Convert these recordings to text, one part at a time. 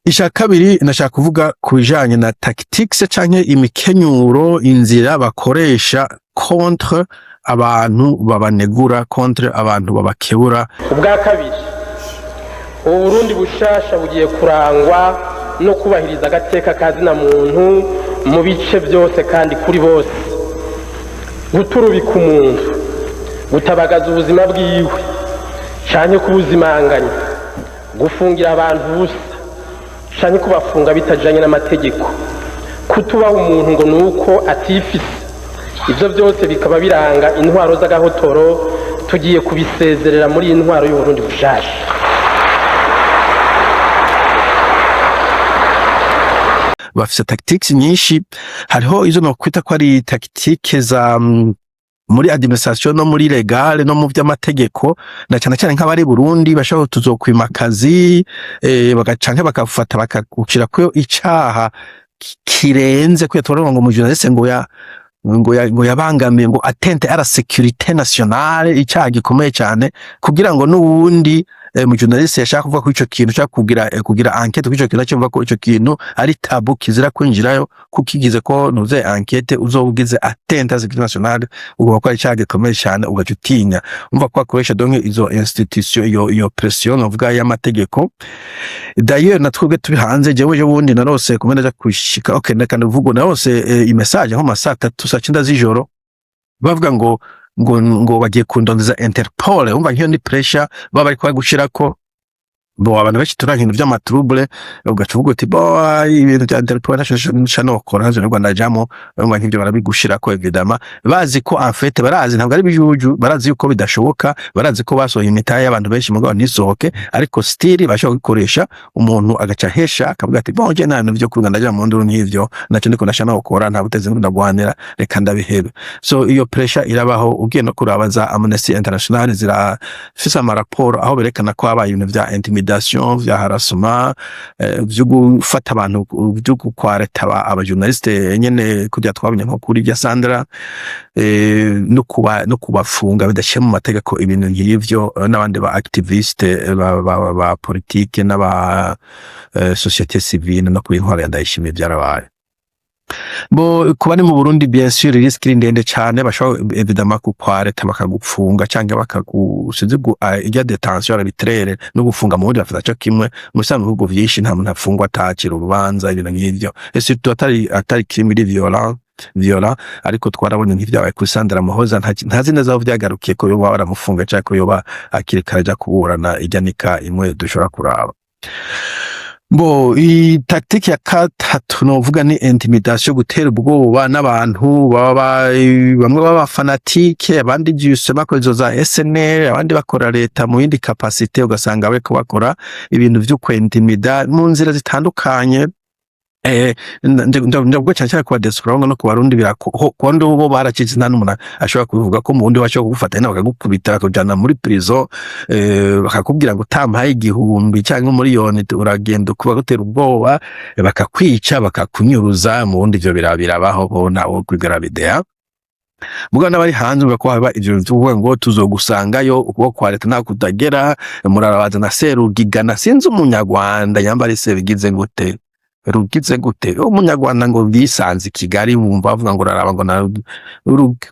Isha kabiri nashaka kuvuga kubijanye na tactics canke imikenyuro inzira bakoresha contre abantu babanegura, contre abantu babakebura. Ubwa kabiri, Uburundi bushasha bugiye kurangwa no kubahiriza agateka kazina muntu mu bice byose kandi kuri bose. Guturubika umuntu, gutabagaza ubuzima bwiwe, canke kubuzimanganya, gufungira abantu busa, canke kubafunga bitajanye n'amategeko, kutubaha umuntu ngo nuko atifise. Ivyo byose bikaba biranga intwaro z'agahotoro tugiye kubisezerera muri intwaro y'Uburundi bushasha. Bafise tactics nyinshi, hariho izo no kwita ko ari tactics za muri administration no muri legale no mu vy'amategeko, na cyane cyane nk'abari Burundi bashaka tuzokwima akazi bagacanke bakafata bakagucira ko icaha kirenze ko yatorongo ngo mu journaliste ngo yabangamiye ngo atteinte à la sécurité nationale, icaha gikomeye cyane kugira ngo n'ubundi mu journaliste yashaka kuvuga ko ico kintu cyaka kugira enquête ko ico kintu cyumva ko ico kintu ari tabu kizira kwinjirayo kukigize ko nuze enquête uzobugize atteinte à la sécurité nationale ugo ko icaha gikomeye cyane ugacutinya umva ko akoresha donc izo institution iyo pression uvuga y'amategeko. D'ailleurs natwebwe tubi hanze jewe bundi narose kumena ja kushika okay ndakanda uvugo narose imessage nko masa 3 z'ijoro bavuga ngo bagiye kundonza Interpol, umva nkiyo ni pressure baba bari kwa gushirako bo abantu benshi turankintu vy'amatrouble ugacuvuga uti bo ibintu bya Interpol nashano kora je Rwanda jamo umva nk'ivyo barabigushirako evidama bazi ko en fait barazi ntabwo ari bijuju, barazi yuko bidashoboka, barazi ko basohoye imitaye y'abantu benshi mugabo nisohoke, ariko still bashaka gukoresha umuntu agaca hesha akavuga ati bon je nano byo ku Rwanda jamo nduru n'ivyo naco ndiko nashano gukora nta buteze ndagwanira reka ndabihebe. So iyo pressure irabaho ugiye no kurabaza Amnesty International zirafisa amaraporo aho berekana ko abaye ibintu vya intimidation vya harassement vyo gufata abantu vyo kwareta abajournaliste nyene kujya twabonye nko kuri bya Sandra no kubafunga bidashyira mu mategeko ibintu nk'ivyo n'abandi ba activiste ba politique n'aba société civile no kubintwara yandayishimiye byarabaye. Bo kuba ni mu Burundi bien sûr risque ndende cyane bashaka évidemment kukwareta bakagupfunga cyangwa bakagusize ijya detention arbitraire no gufunga mu buryo bafata cyo kimwe mu bisanzwe bihugu vyinshi nta muntu afungwa atakira urubanza ibintu nk'ivyo, et surtout atari crime violent ariko twarabonye nk'ivyabaye kuri Sandra Muhoza ntazi neza aho vyagarukiye ko yoba baramufunga cyangwa ko yoba akirikara ja kuburana ijyanika imwe dushobora kuraba. Bo tactique ya katatu novuga ni intimidation, gutera ubwoba n'abantu bamwe baba fanatike, abandi juste bakoze za SNL, abandi bakora leta mu yindi capacité ugasanga bariko bakora ibintu vyo kwintimida mu nzira zitandukanye. Ndabwo cyane kwa describe no ku Barundi birakondo bo barakize nta n'umuntu ashobora kuvuga ko mu wundi bashobora kugufata na bakagukubita bakujana muri prison bakakubwira ngo tampaye igihumbi cyangwa miliyoni uragenda kuba gutera ubwoba bakakwica bakakunyuruza mu wundi ivyo birabaho bo nawo kwigara video muga n'abari hanze bako haba ivyo tuvuga ngo tuzogusangayo uko kwa leta nta kutagera murarabaza na Serugigana sinzi umunyarwanda yambara bigize gute rugize gute umunyarwanda ngo bisanze Kigali bumva bavuga ngo raraba ngo na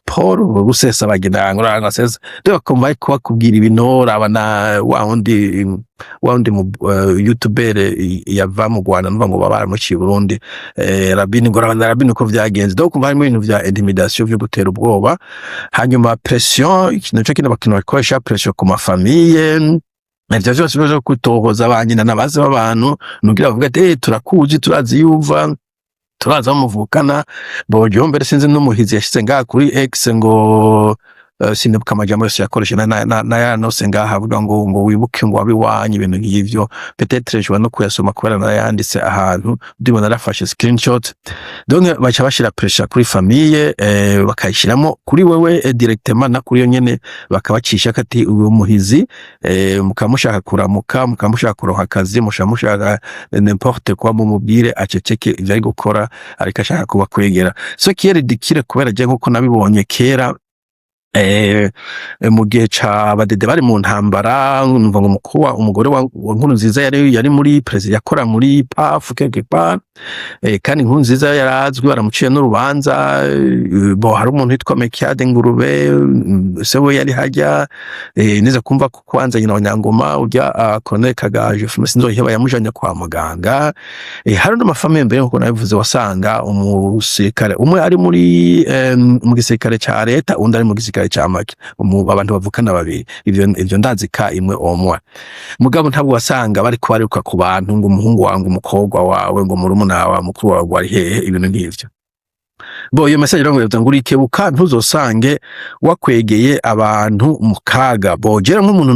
Paul rusesa bagenda ngo raranga sesa rero komva ko bakubwira ibinora abana waundi mu YouTuber yava mu Rwanda numva ngo babara mu Burundi Rabini ngo Rabini ko vyagenze donc kumva ibintu vya intimidation vyo gutera ubwoba, hanyuma pression ikintu cyo kina bakino bakoresha pression ku mafamille Navyo vyose byo kutohoza abanyina nabaze b'abantu nugira bavuga ati turakuzi turazi yuva turaza muvukana bojo mbere sinzi n'umuhizi yashize ngaha kuri X ngo sinibuka amajambo yose yakoresha na yanose ngaha avuga ngo wibuke ngo wabiwanye ibintu nk'ivyo peut-être je no kuyasoma kubera na yanditse ahantu ndimo narafashe screenshot donc bacha bashira pressure kuri famille bakayishiramo kuri wewe directement na kuri yo nyene bakabacisha kati uwo muhizi mukamushaka kuramuka mukamushaka kuronka akazi mushamushaka n'importe quoi mu mubwire aceceke ivyo ari gukora ariko ashaka kuba kwegera so qui est ridicule kubera je nkuko nabibonye kera mu gihe ca badede bari mu ntambara numva ngo umugore wa Nkurunziza yari muri president yakora muri PAF quelque part kandi Nkurunziza yarazwi baramuciye n'urubanza hari umuntu witwa Mekiade Ngurube se we yari hajya niza kumva ko kwanza nyina wa Nyangoma urya Colonel Kagaje sinzoheba yamujanye kwa muganga hari n'amafamiye mbere nkuko nabivuze wasanga umusirikare umwe ari muri mu gisirikare ca leta undi ari mu gisirikare ca make abantu bavukana babiri ivyo ndazi ka imwe omwe mugabo ntabwo wasanga bariko bariruka ku bantu ngo umuhungu wangu umukobwa wawe ngo murumuna wa mukuru wawe ari hehe ibintu nk'ivyo bo iyo message ngo yavuga ngo urikebuka ntuzosange wakwegeye abantu mu kaga bo jera nk'umuntu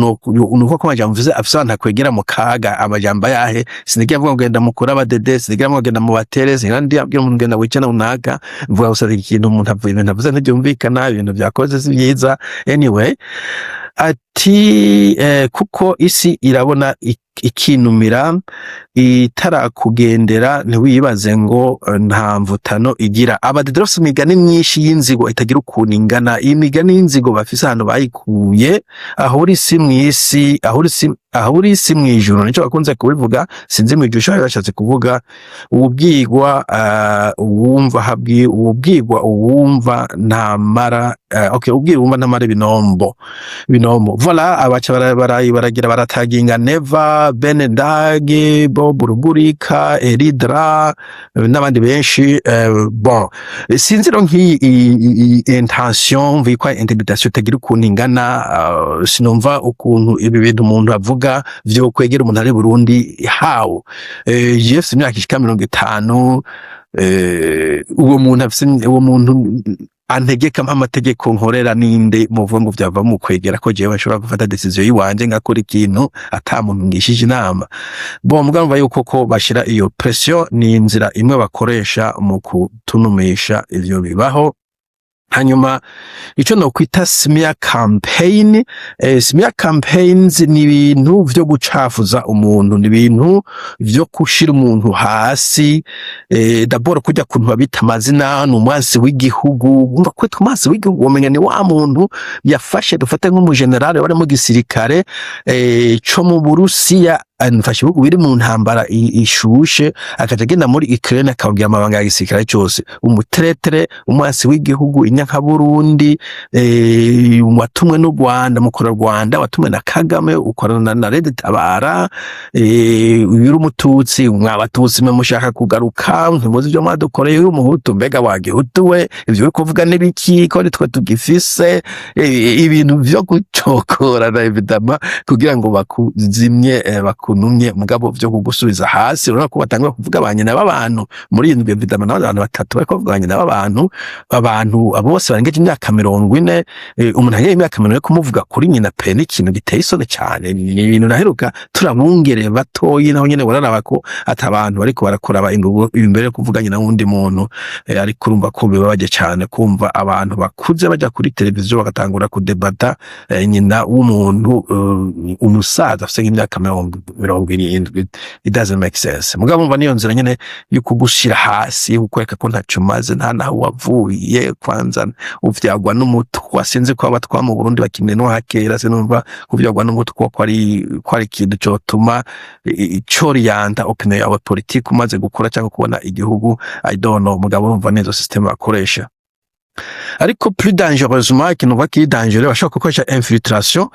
nuko ko majambo mvuze afisanta kwegera mu kaga amajamba yahe sinigiye avuga ngo genda mukura abadede sinigiye avuga ngo genda mu batereze kandi abwira umuntu genda wicana unaga mvuga gusa ikintu umuntu avuye ibintu avuze ntibyumvikana ibintu byakoze si byiza anyway ati kuko isi irabona ikinumira itarakugendera ntiwibaze ngo nta mvutano igira abadede bafise imigani myinshi y'inzigo itagira ukuntu ingana iyi migani y'inzigo bafise ahantu bayikuye ahuri isi mw'isi ahuri isi mw'ijuru nico bakunze kubivuga sinzi mw'ijuru cyo bashatse kuvuga ubwigwa uwumva uwumva ntamara ubwigwa uwumva ntamara binombo voilà abaca baragira barataginga Neva Benedage Bob Rugurika Eridra n'abandi benshi bon sinzi ro intention vikwa interpretation tagira ukuntu ingana sinumva ukuntu ibi bintu umuntu avuga vyo kwegera umuntu ari Burundi how Jeff imyaka ishika 50 uwo muntu antegeka amategeko nkorera ninde muvuga ngo vyava mu kwegera ko jewe nshobora gufata decision yiwanje ngakora ikintu atamuntu ngishije inama bo mugamba yuko ko bashira iyo pression ni inzira imwe bakoresha mu kutunumisha ivyo bibaho hanyuma ico no kwita smear campaign smear campaigns ni ibintu vyo gucafuza umuntu ni ibintu vyo kushira umuntu hasi d'abord kujya kuntu babita amazina n'umwansi w'igihugu umva ko twamazi w'igihugu womenya ni wa muntu yafashe dufate nk'umu general bari mu gisirikare co mu Burusiya anfashe ibihugu biri mu ntambara ishushe akaja agenda muri Ukraine akabwira amabanga ya gisirikare cyose umuteretere umwansi w'igihugu inyanka Burundi watumwe n'u Rwanda mukora Rwanda watumwe na Kagame ukorana na Red Tabara uyu umututsi mwabatutsi mwe mushaka kugaruka ntimuzi byo mwadukoreye umuhutu mbega wagihutuwe ivyo biko kuvuga n'ibiki ko nitwe tugifise ibintu vyo gucokora na evidama kugira ngo bakuzimye kunumye mugabo vyo kugusubiza hasi urako ko batangwa kuvuga abanyina b'abantu muri indwe vidama n'abantu batatu bariko bavuganye n'abantu abo bose barengeje imyaka 40 umuntu agiye imyaka 40 kumuvuga kuri nyina pe n'ikintu giteye isoni cyane ni ibintu naheruka turabungere batoyi naho nyene bararaba ko atabantu bariko barakora imbere yo kuvuganye na wundi muntu ariko urumva ko bibabaje cyane kumva abantu bakuze baja kuri televiziyo bagatangura kudebata nyina w'umuntu umusaza afite imyaka 70 it doesn't make sense mugabo mva niyo nzira nyene yo kugushira hasi ukweka ko ntaco maze nta naho wavuye kwanza uvyagwa n'umutwe sinzi ko abatwa mu Burundi bakimene no hakera sinumva kuvyagwa n'umutwe ko ari kintu cyo tuma icoriyanda opinion yawe politique umaze gukora cyangwa kubona igihugu I don't know mugabo mva nezo system bakoresha ariko plus dangereusement ikintu bakiri dangereux bashaka gukoresha infiltration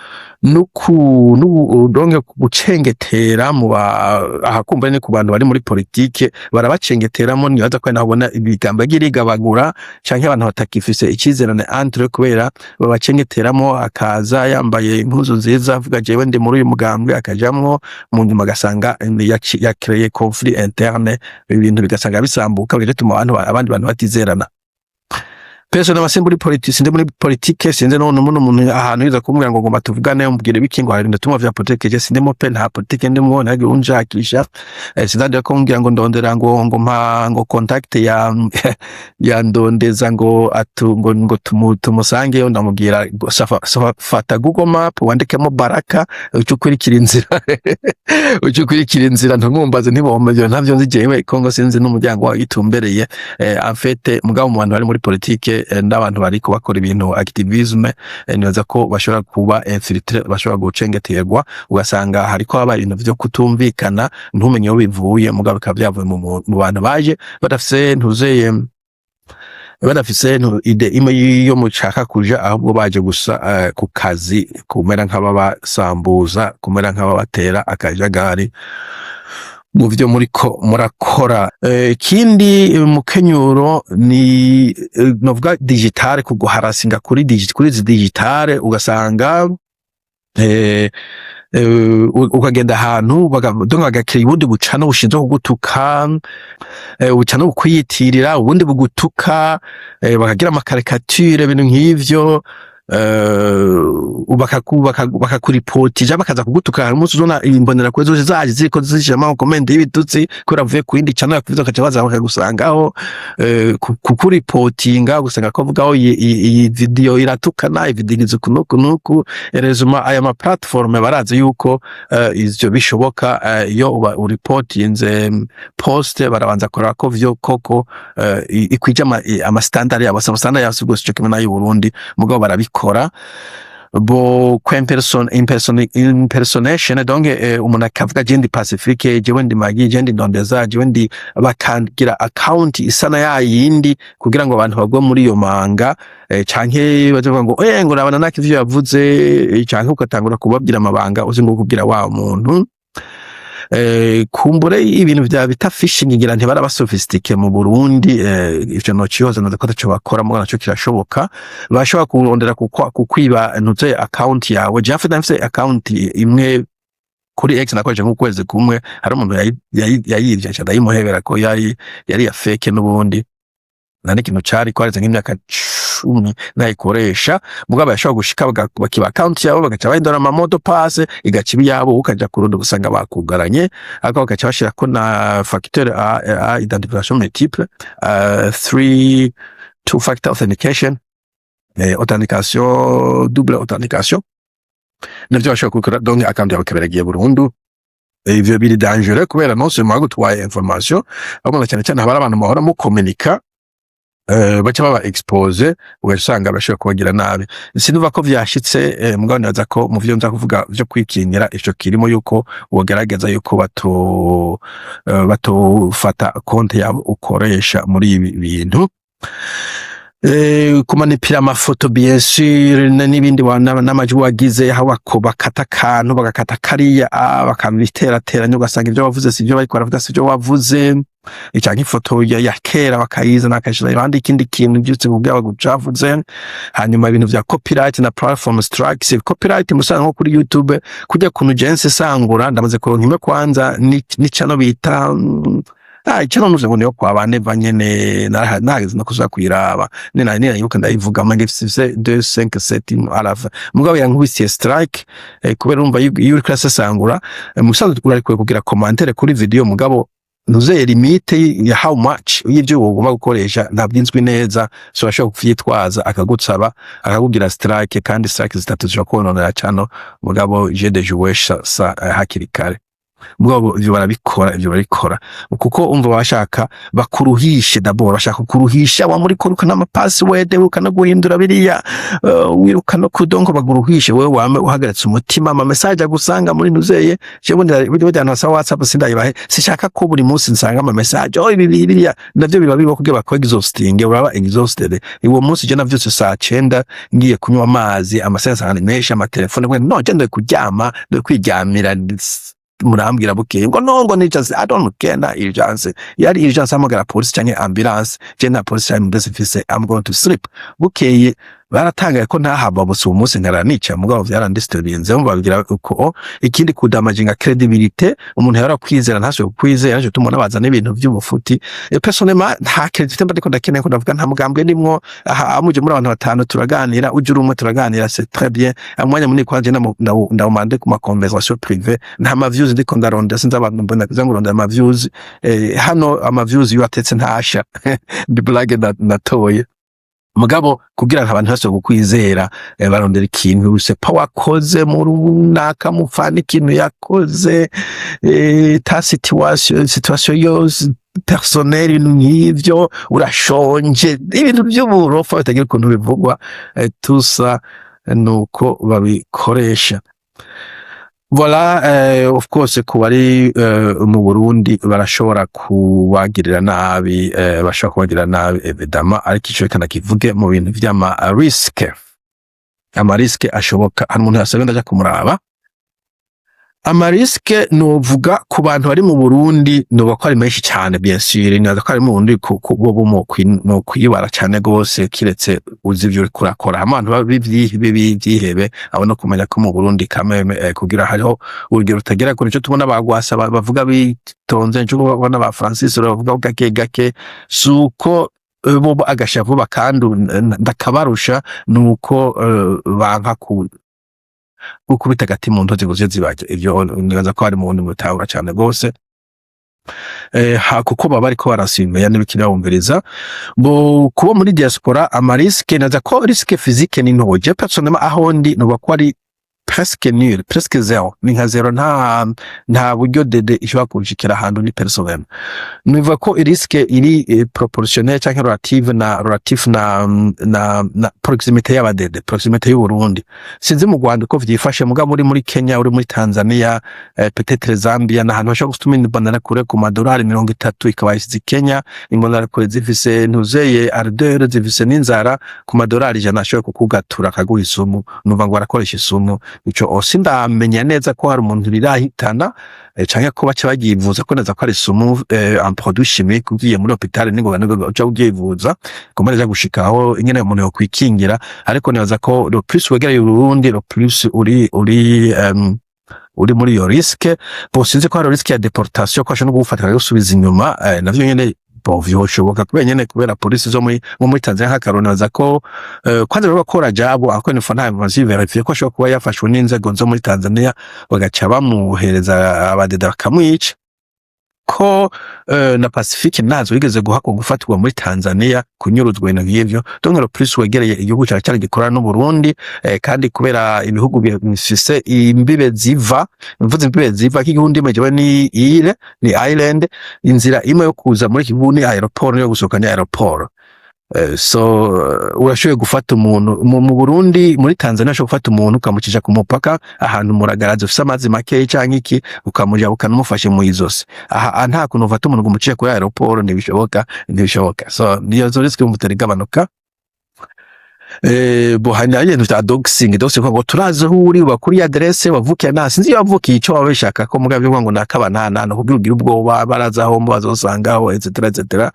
donke gucengetera mu ahakumva ne ku bantu bari muri politique barabacengeteramo nibaza ko nabona ibigamba girigabagura canke abantu batakifise ikizerane entre kubera babacengeteramo akaza yambaye impuzu nziza avuga jewe ndi muri uyu mugambwe akajamwo mu nyuma gasanga ya créer conflit interne ibintu bigasanga bisambuka bigatuma abandi bantu batizerana Personne muri politique sinze no umuntu ahantu yiza kumubwira ngo ngomba tuvugane umbwire bikingo hari ndatuma vya politique je sindemo pe nta politique ndimo nage unjakisha sinzande ko mbwira ngo ndondera ngo contact ya ndondeza ngo tumusange yo ndamubwira fata Google Map wandikemo Baraka ucukurikira inzira ntumumbaze ntibombe ntavyo nzi jewe Kongo sinzi n'umuryango wa itumbereye en fait mugabo mu bantu bari muri politique n'abantu bariko bakora ibintu activisme, nibaza ko bashobora kuba infiltre, bashobora gucengeterwa ugasanga hariko haba ibintu vyo kutumvikana ntumenye aho bivuye, mugabo bikaba vyavuye mu bantu baje badafise ide imwe yo mushaka kuja, ahubwo baje gusa ku kazi, kumera nk'ababasambuza, kumera nk'ababatera akajagari mu vyo muriko murakora. Ikindi mukenyuro ni novuga digitale, kuguharasinga kuri digitale, ugasanga ukagenda ahantu bagakira ubundi bucano bushinzwe kugutuka, bucano bukwiyitirira ubundi bugutuka, bakagira amakarikature, ibintu nk'ivyo, bakakuripotija bakaza kugutuka. Hari umunsi uzona imbonera kure zose zaje ziriko zishama mu comment y'ibitutsi kubera uvuye ku yindi channel yakuviza ukaca baza bakagusangaho kukuripotinga, gusanga ko vugaho iyi video iratukana, ivideo igize kunuku. Erezuma aya ma platform barazi yuko ivyo bishoboka, iyo uripotinze post barabanza kuraba ko vyo koko ikwija ama standard yabo, standard yabo sigose cyo kimwe n'ayu Burundi, mugabo barabikora bo impersonation. Donc umuntu akavuga je ndi Pacifique, jewe ndi Magi, je ndi Ndondeza, jewe ndi, bakangira account isana ya yindi kugira ngo abantu bagwe muri iyo manga, canke bavuga ngo ngo nabana naka ivyo yavuze, canke ukatangura kubabwira amabanga uzi ngo kugira wa muntu. Kumbure ibintu vya bita phishing ngira ntibara sophisticated mu Burundi, ivyo no cihoza no dakota cyo bakora mu naco kirashoboka, bashobora kurondera kukwiba ntuze account yawe. Jafe ndafise account imwe kuri X nakoje nk'ukwezi kumwe, hari umuntu yayirya cyane ndayimuhebera ko yari ya fake n'ubundi, nani kintu cari kwareze nk'imyaka 10 nayikoresha, mugabo yashobora gushika bakiba account yabo bagaca bahindura ama modo pass, igacibi yabo ukaja kurundo gusanga bakugaranye, ariko bagaca bashira ko na facteur a identification multiple, 2 factor authentication, authentication, double authentication, navyo bashobora gukora. Donc account yabo kaberagiye burundu. Ivyo biri dangereux kubera non seulement gutwaye information, ahubwo cyane cyane habara abantu bahora mu communica, baca baba expose, ugasanga bashobora kubagira nabi. Sinuva ko vyashitse, mugabo naza ko mu vyo nza kuvuga vyo kwikinira ico kirimo yuko wogerageza yuko batofata konti yabo ukoresha muri ibi bintu. Kumanipira amafoto bien sûr n'ibindi n'amajwi wagize, aho bakata kantu bagakata kariya bakabiterateranya, ugasanga ivyo wavuze sivyo bariko baravuga, sivyo wavuze, icanga ifoto ya kera bakayiza nakashira ibandi ikindi kintu byutse kubwaba gucavuze. Hanyuma ibintu vya copyright na platform strikes. Copyright musanga nko kuri YouTube kujya kuntu Jense sangura, ndamaze kuronka imwe kwanza ni channel bita icyo nuze ngo niyo kwa bane banyene nahageze no kuza kwiraba nina yuko ndayivuga mange fise 257 alafa, mugabo yankubisiye strike, kubera urumva iyo uri klasasangura musanzwe urariko kugira commentaire kuri video, mugabo nuze limite ya how much y'ivyo wogomba gukoresha ntabyinzwe neza, so ashobora kufyitwaza akagutsaba akakugira strike, kandi strike zitatu zishobora kononera cyane, mugabo je de jouer sa hakiri kare. Mugabo ivyo barabikora kuko umva bashaka bakuruhishe, d'abord bashaka kuruhisha wa muri koruka n'ama password, ukana guhindura biriya, wiruka no kudonko baguruhishe, wewe wame uhagaritse umutima, ama message agusanga muri nuzeye. Jewe ndabyo na WhatsApp sindayibahe, sishaka ko buri munsi nsanga ama message biriya navyo biba bibo kugira bakora exhausting, uraba exhausted. Uwo munsi je navyose saa 9 ngiye kunywa amazi, amasensa nesha amatelefone, no je ndo kuryama, ndo kwiryamira, murambwira bukeye ngo ni just I don't care na urgence, yari urgence amagara police cyangwa ambulance, je na police cyangwa ndasifise I'm going to sleep. Bukeye baratangaye ko ntahaba bose uwo munsi nkaranica, mugabo vyarandistorienze mu babigira uko ikindi kudamaginga credibility, umuntu yara kwizera ntasho kwizera, naje tumona bazana ibintu by'ubufuti. Personnellement nta credibility ndiko ndakeneye ko ndavuga nta mugambwe nimwo, amuje muri abantu batanu turaganira, ujuru umwe turaganira, c'est très bien. Amwanya muri kwanje ndawumande ku ma conversation privée, nta ma views ndiko ndaronda, sinza abantu mbona kuzanga ronda ama views, hano ama views yuatetse ntasha ndi blague natoye. Mugabo kugira abantu bose gukwizera, barondera ikintu se power koze mu runaka mufana ikintu yakoze, ta situation yose personnel ibintu nk'ivyo urashonje ibintu by'uburofa bitagira ukuntu bivugwa tusa nuko babikoresha. Voilà, of course ku bari mu Burundi barashobora kubagirira nabi, bashobora kubagirira nabi évidemment, ariko ico kana kivuge mu bintu vy'ama risk, ama risk ashoboka. Hari umuntu yasabye ndaja kumuraba amariske novuga ku bantu bari mu Burundi noba ko ari menshi cyane, bien sûr naza ko ari mu Burundi bo no kwibara cyane gose, kiretse uzi ivyo kurakora abantu babyihebe abona kumenya ko mu Burundi kameme kugira hariho urugero rutagera kuri cyo tubona bagwasa bavuga bitonze cyo babona ba Francis bavuga gake gake suko bo agashavu bakandu ndakabarusha nuko banka ukubita gati mu ntozi guze zibaje ivyo nibaza ko ari mu bundi mutahura cyane gose kuko baba ariko barasimenya n'ibikira bumviriza bo kuba muri diaspora ama risque naza ko risque physique ni ntoje personnellement aho ndi no ko ari presque nul, presque zero, ni nka zero, nta buryo dede ishobora kunshikira ahantu ni personnel. Nivuga ko risque iri proportionnel cyangwa relative na proximité y'abadede, proximité y'u Burundi. Sinzi mu Rwanda ko vyifashe muga muri Kenya, uri muri Tanzania, peut-être Zambia na hantu bashobora gutuma imbonera kure ku madolari 30 ikaba isize Kenya, imbonera kure zifise ntuzeye ardeur zifise n'inzara ku madolari 100 ashobora kukugatura akaguha isumu, nuva ngo arakoresha isumu. Ico osindamenya neza ko hari umuntu rirahitana canke ko bace bagivuza ko neza ko ari sumu en produit chimique ugiye muri hôpital ningo uca ugivuza komereza gushikaho ingene umuntu yo kwikingira, ariko neza ko le plus wegereye Burundi le plus uri muri iyo risque bosinze ko hari risque ya deportation ko ashobora no gufatira gusubiza inyuma navyo nyene vyoshoboka kubera polisi zo muri Tanzania hakaronaza ko kwanza bakora jabo ako ni fana mazi verifie ko ashobora kuba yafashwe n'inzego zo muri Tanzania bagaca bamuhereza abadeda bakamwica ko na Pacifique nazo yigeze gufatirwa muri Tanzania kunyuruzwa ibintu nk'ivyo. Donc le plus wegereye igihugu cyari gikorana n'u Burundi kandi kubera ibihugu bifise imbibe ziva k'igihugu mejewe ni island, inzira imwe yo kuza muri kibugu ni aeroport yo gusohoka ni aeroport. So urashoboye gufata umuntu mu Burundi muri Tanzania ashobora gufata umuntu ukamucisha ku mupaka ahantu muragaraza ufise amazi make cyangwa iki ukamuja ukanumufashe mu izosi aha nta kuntu ufata umuntu umuciye kuri aeroport ntibishoboka. So niyo zo risque umuteri gabanuka. Bohana yenu ta doxing ko turaza huri bakuri adresse bavukiye nasi nzi yavukiye ico babishaka ko mugabo ngo nakabanana no kugira ubwoba baraza aho bazosangaho etc.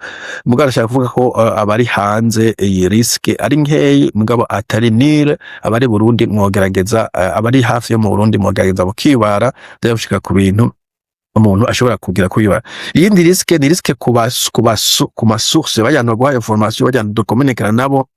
Mugabo ashaka kuvuga ko abari hanze iyi risque ari nkeyi mugabo atari nile, abari Burundi mwogerageza abari hafi yo mu Burundi mwogerageza bukibara ndabishika ku bintu umuntu ashobora kugira kuyibara. Iyindi risque ni risque ku masource bajyana guha information bajyana documentekana nabo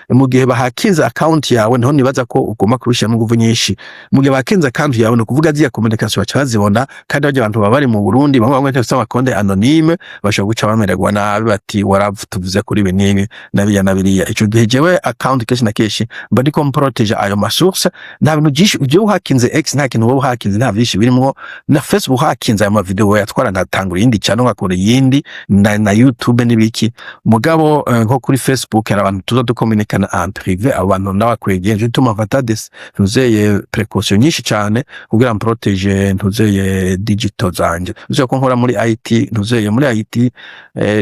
mu gihe bahakinza account yawe niho nibaza ko ugomba kubishira mu nguvu nyinshi. Mu gihe bahakinza account yawe no kuvuga ziya communication bacazibona kandi baje abantu bari mu Burundi bamwe bafite amakonde anonyme bashobora guca bamererwa nabi bati waravuze kuri binini nabiriya. Ico gihe jewe account keshi na keshi bari ko protege ayo masource nta bintu byinshi ujye hakinze X nta kintu wowe hakinze nta byinshi birimo na Facebook hakinze ama video yatwara natangura yindi cyane ngakora yindi na YouTube n'ibiki mugabo nko kuri Facebook hari abantu tuzo dukomunikana en privé abantu n'abakwegenje tuma vatades ntuzeye précaution nyinshi cyane kugira protege ntuzeye digital zanje uzo ko nkora muri IT ntuzeye muri IT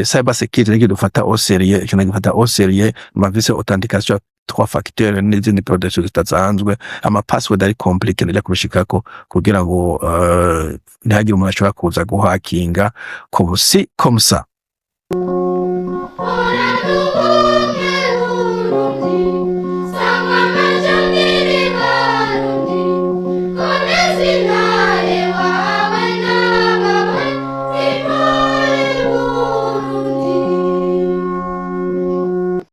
cyber security rege dufata au sérieux je n'agifata au sérieux ma vise authentication 3 facteurs n'izindi protection zitazanzwe ama password ari compliqué n'ajya kubishikako kugira ngo ntihagire umuntu ashobora kuza guhakinga comme ça.